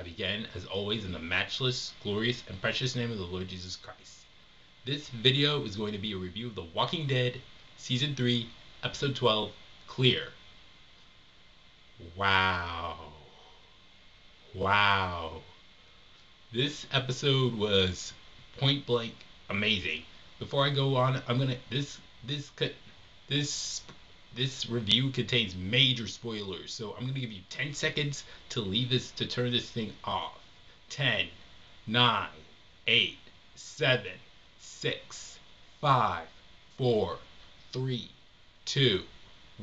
I begin, as always, in the matchless, glorious, and precious name of the Lord Jesus Christ. This video is going to be a review of The Walking Dead, Season 3, Episode 12, Clear. Wow. Wow. This episode was point blank amazing. Before I go on, I'm gonna this review contains major spoilers, so I'm gonna give you 10 seconds to turn this thing off. 10, 9, 8, 7, 6, 5, 4, 3, 2,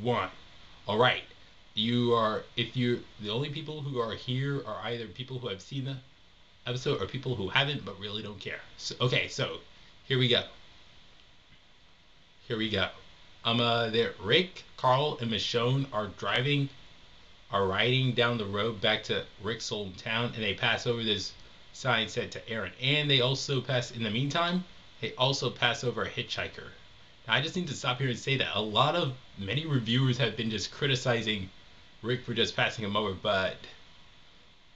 1. All right. If you're the only people who are here are either people who have seen the episode or people who haven't but really don't care. So here we go. Here we go. There, Rick, Carl, and Michonne are riding down the road back to Rick's hometown, and they pass over this sign said to Aaron. And they also pass, in the meantime, they also pass over a hitchhiker. Now, I just need to stop here and say that many reviewers have been just criticizing Rick for just passing him over, but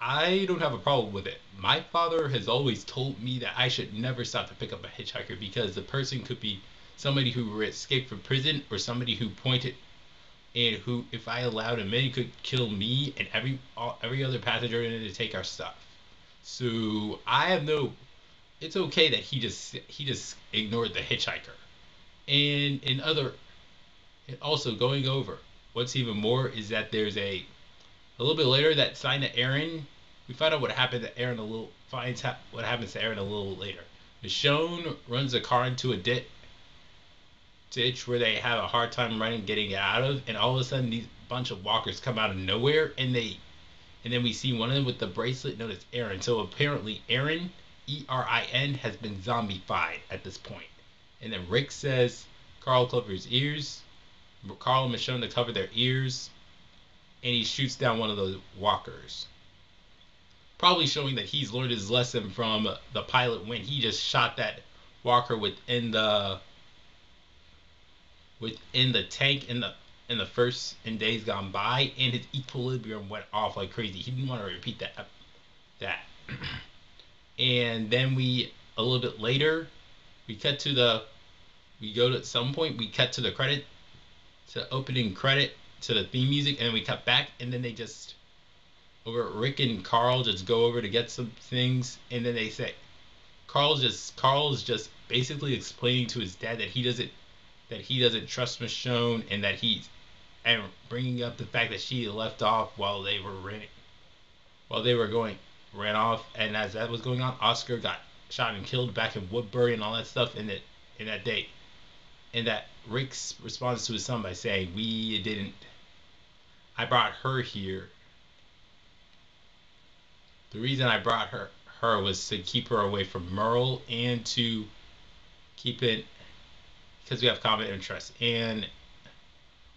I don't have a problem with it. My father has always told me that I should never stop to pick up a hitchhiker because the person could be somebody who escaped from prison or somebody who pointed and who, if I allowed him in, could kill me and every other passenger in it to take our stuff. So it's okay that he just ignored the hitchhiker. And also going over, what's even more is that there's a little bit later that sign to Aaron. We find out what happened to Aaron what happens to Aaron a little later. Michonne runs a car into a ditch where they have a hard time getting it out of, and all of a sudden these bunch of walkers come out of nowhere, and then we see one of them with the bracelet known as Aaron. So apparently Aaron, Erin, has been zombified at this point. And then Rick says Carl and Michonne to cover their ears, and he shoots down one of those walkers. Probably showing that he's learned his lesson from the pilot when he just shot that walker within the tank in the first in Days Gone By, and his equilibrium went off like crazy. He didn't want to repeat that. And then a little bit later, we cut to the credit, to the opening credit, to the theme music, and we cut back, and then they just Rick and Carl just go over to get some things, and then they say Carl's just basically explaining to his dad that he doesn't trust Michonne, and bringing up the fact that she left off while they ran off, and as that was going on, Oscar got shot and killed back in Woodbury and all that stuff in that day, and that Rick's responds to his son by saying, I brought her here. The reason I brought her was to keep her away from Merle and to keep it because we have common interests, and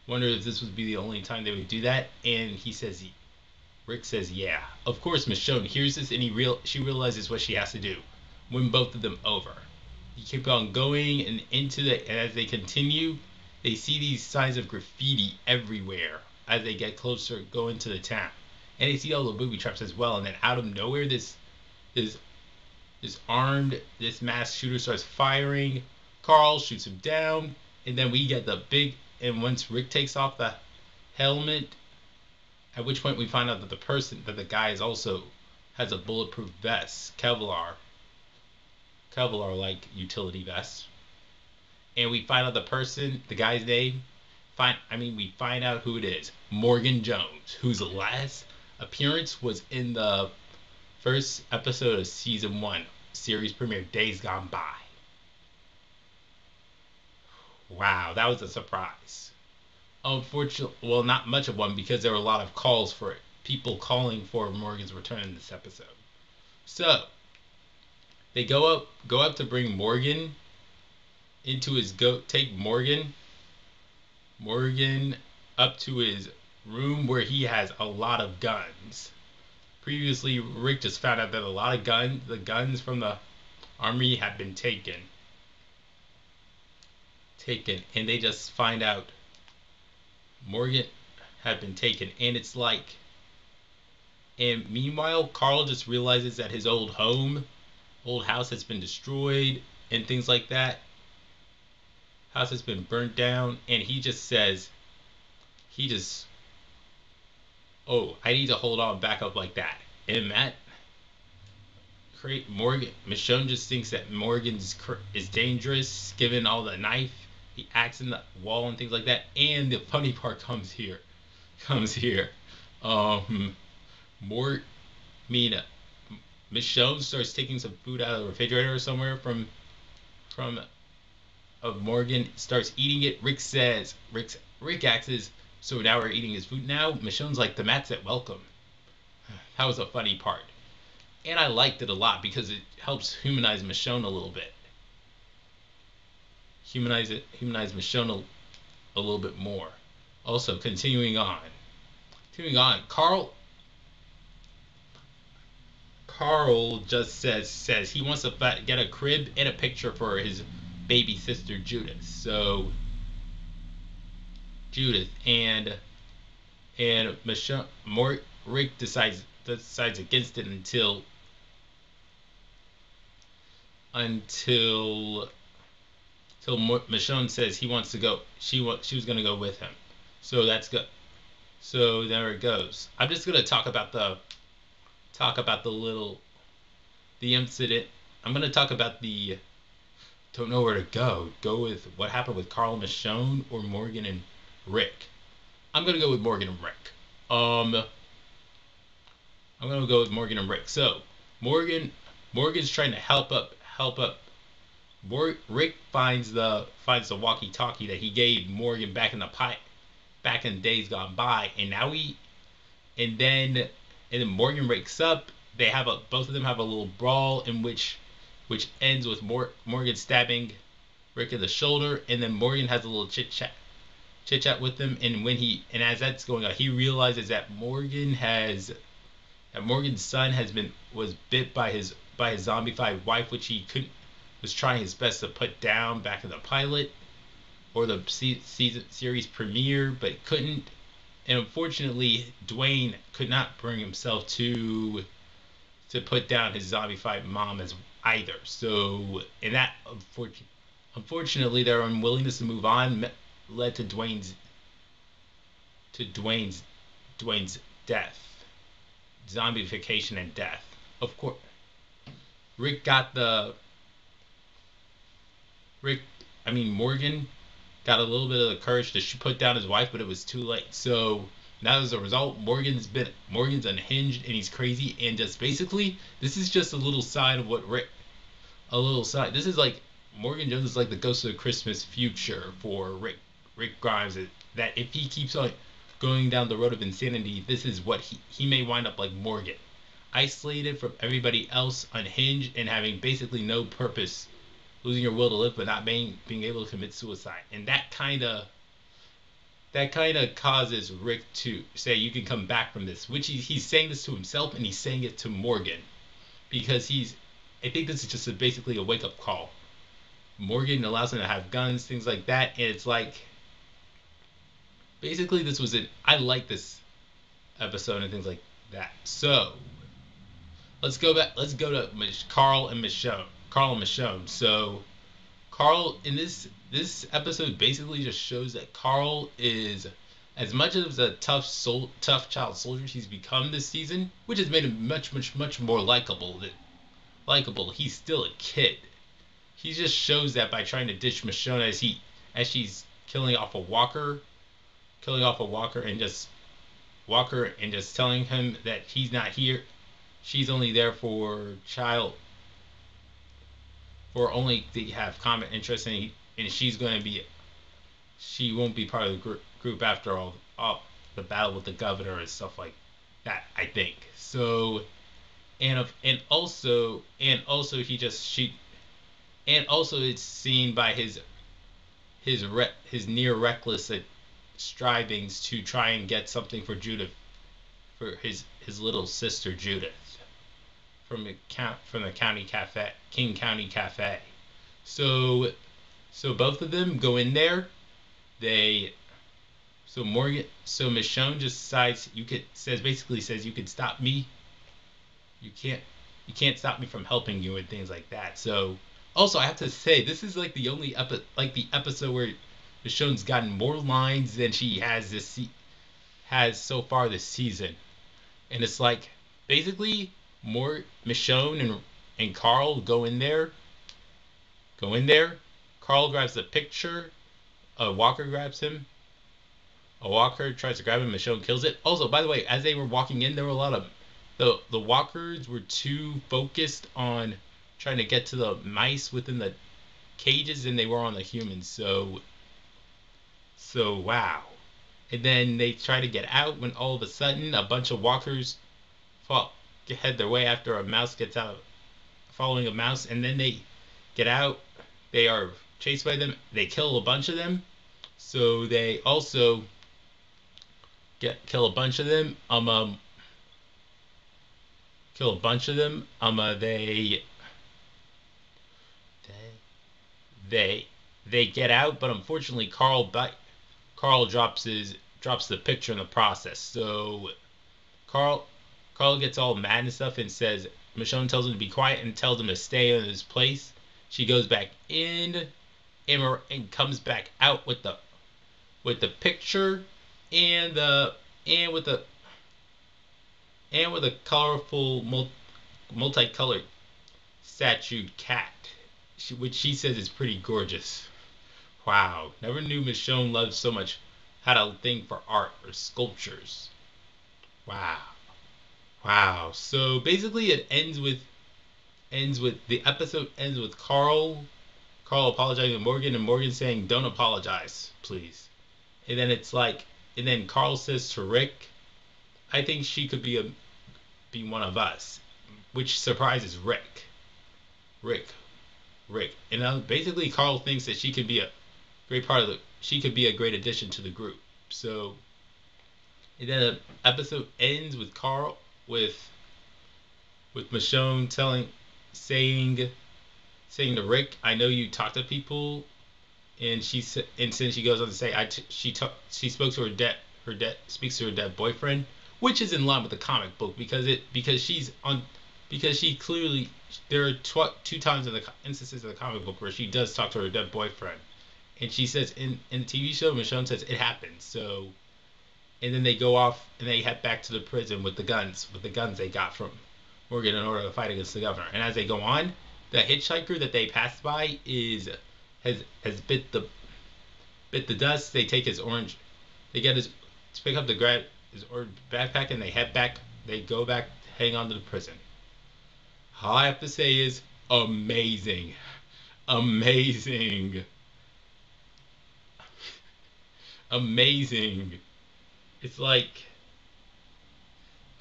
wonder if this would be the only time they would do that. And Rick says, yeah. Of course, Michonne hears this, and she realizes what she has to do. Win both of them over. He keep on going, and as they continue, they see these signs of graffiti everywhere as they get closer, go into the town, and they see all the booby traps as well. And then out of nowhere, this masked shooter starts firing. Carl shoots him down, and then we get and once Rick takes off the helmet, at which point we find out that the guy has a bulletproof vest, Kevlar like utility vest, and we find out the guy's name. We find out who it is, Morgan Jones, whose last appearance was in the first episode of Season 1, series premiere, Days Gone By. Wow, that was a surprise. Unfortunately, well, not much of one, because there were a lot of calls for it. People calling for Morgan's return in this episode. So they go up to bring Morgan into take Morgan up to his room where he has a lot of guns. Previously, Rick just found out that a lot of the guns from the army had been taken, and they just find out Morgan had been taken, and it's like And meanwhile, Carl just realizes that his old house has been destroyed and things like that. House has been burnt down, and he just, oh, I need to hold on back up like that. And that create Morgan. Michonne just thinks that is dangerous, given all the knife he acts in the wall and things like that. And the funny part comes here. Um, Mor, Mina, Michonne starts taking some food out of the refrigerator or somewhere from of Morgan, starts eating it. Rick axes. So now we're eating his food. Now Michonne's like, the mat's at welcome. That was a funny part. And I liked it a lot because it helps humanize Michonne a little bit. Humanize Michonne a little bit more. Also, continuing on. Carl just says he wants to get a crib and a picture for his baby sister Judith. So Judith and Michonne, Rick decides against it until Michonne says he wants to go. She was gonna go with him. So that's good. So there it goes. I'm just gonna talk about the incident. I'm gonna talk about the don't know where to go. Go with what happened with Carl and Michonne or Morgan and Rick. I'm gonna go with Morgan and Rick. Um, I'm gonna go with Morgan and Rick. So Morgan's trying to help up. Rick finds the walkie-talkie that he gave Morgan back in days gone by, and now and then Morgan wakes up. Both of them have a little brawl in which ends with Morgan stabbing Rick in the shoulder, and then Morgan has a little chit chat with him. And as that's going on, he realizes that Morgan's son was bit by his zombified wife, which he couldn't was trying his best to put down back in the pilot or the season series premiere, but couldn't. And unfortunately, Dwayne could not bring himself to put down his zombified mom as either. So, and that unfortunately, their unwillingness to move on led to Dwayne's Dwayne's death, zombification and death. Of course, Rick got the Rick. I mean Morgan got a little bit of the courage to put down his wife, but it was too late. So now as a result, Morgan's unhinged and he's crazy, and just basically this is just a little side of what Rick a little side. This is like Morgan Jones is like the ghost of Christmas future for Rick Grimes. That if he keeps on going down the road of insanity, this is what he may wind up like Morgan, isolated from everybody else, unhinged, and having basically no purpose, losing your will to live, but not being able to commit suicide. And that kind of causes Rick to say you can come back from this, which he's saying this to himself and he's saying it to Morgan because I think this is just basically a wake up call. Morgan allows him to have guns, things like that, and it's like basically this was it. I like this episode and things like that. So let's go back. Let's go to Carl and Michonne. So Carl in this episode basically just shows that Carl is as much as a tough child soldier he's become this season, which has made him much more likable. He's still a kid. He just shows that by trying to ditch Michonne as she's killing off a walker and just telling him that he's not here. She's only there for only to have common interest, and she won't be part of the group after all the battle with the governor and stuff like that. I think so. And also it's seen by his near reckless strivings to try and get something for Judith, for his little sister Judith, from the county cafe, King County Cafe. So both of them go in there. They So Michonne just decides you could stop me. You can't you can't stop me from helping you and things like that. So also I have to say this is like the only the episode where Michonne's gotten more lines than she has so far this season. And it's like basically more Michonne and Carl go in there. Carl grabs the picture. Walker grabs him. A walker tries to grab him. Michonne kills it. Also, by the way, as they were walking in, there were a lot of the walkers were too focused on trying to get to the mice within the cages than they were on the humans. So wow. And then they try to get out when all of a sudden a bunch of walkers fall, head their way after a mouse gets out, following a mouse, and then they get out. They are chased by them. They kill a bunch of them. So they also kill a bunch of them. Kill a bunch of them. They they get out, but unfortunately, Carl drops the picture in the process. So Carl Carl gets all mad and stuff and says Michonne tells him to be quiet and tells him to stay in his place. She goes back in and comes back out with the picture and the and with the and with a colorful multicolored statued cat, which she says is pretty gorgeous. Wow, never knew Michonne loved so much had a thing for art or sculptures. Wow. Wow. So basically it the episode ends with Carl apologizing to Morgan and Morgan saying don't apologize, please. And then it's like and then Carl says to Rick, I think she could be one of us, which surprises Rick, Rick. And basically Carl thinks that she could be a great part of the she could be a great addition to the group. So and then the episode ends with Carl with Michonne saying saying to Rick, "I know you talk to people," and and since she goes on to say, she spoke to her dead speaks to her dead boyfriend, which is in line with the comic book because she clearly there are two times in the instances of the comic book where she does talk to her dead boyfriend, and she says in the TV show, Michonne says it happens. So and then they go off and they head back to the prison with the guns they got from Morgan in order to fight against the governor. And as they go on, the hitchhiker that they pass by has bit the dust. They take his orange, they get his to pick up his orange backpack and they head back. They go back, hang on to the prison. All I have to say is amazing, amazing, amazing. It's like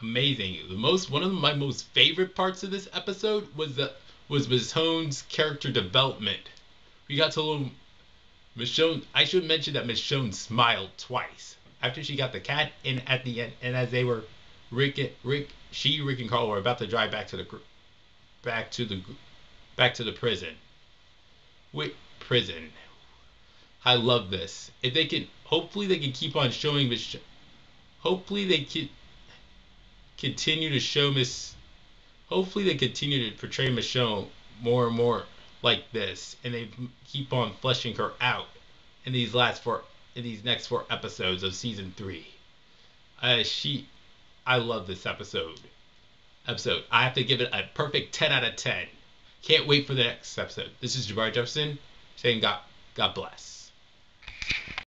amazing. The most one of my most favorite parts of this episode was Michonne's character development. We got to learn Michonne. I should mention that Michonne smiled twice after she got the cat, and at the end, and as they were Rick and Carl were about to drive back to the back to the prison. Wait, prison. I love this. If they can, hopefully they can keep on showing Michonne. Hopefully they can continue to show Miss. Hopefully they continue to portray Michonne more and more like this, and they keep on fleshing her out in these next four episodes of season 3. I love this episode. I have to give it a perfect 10 out of 10. Can't wait for the next episode. This is Jabari Jefferson saying God bless.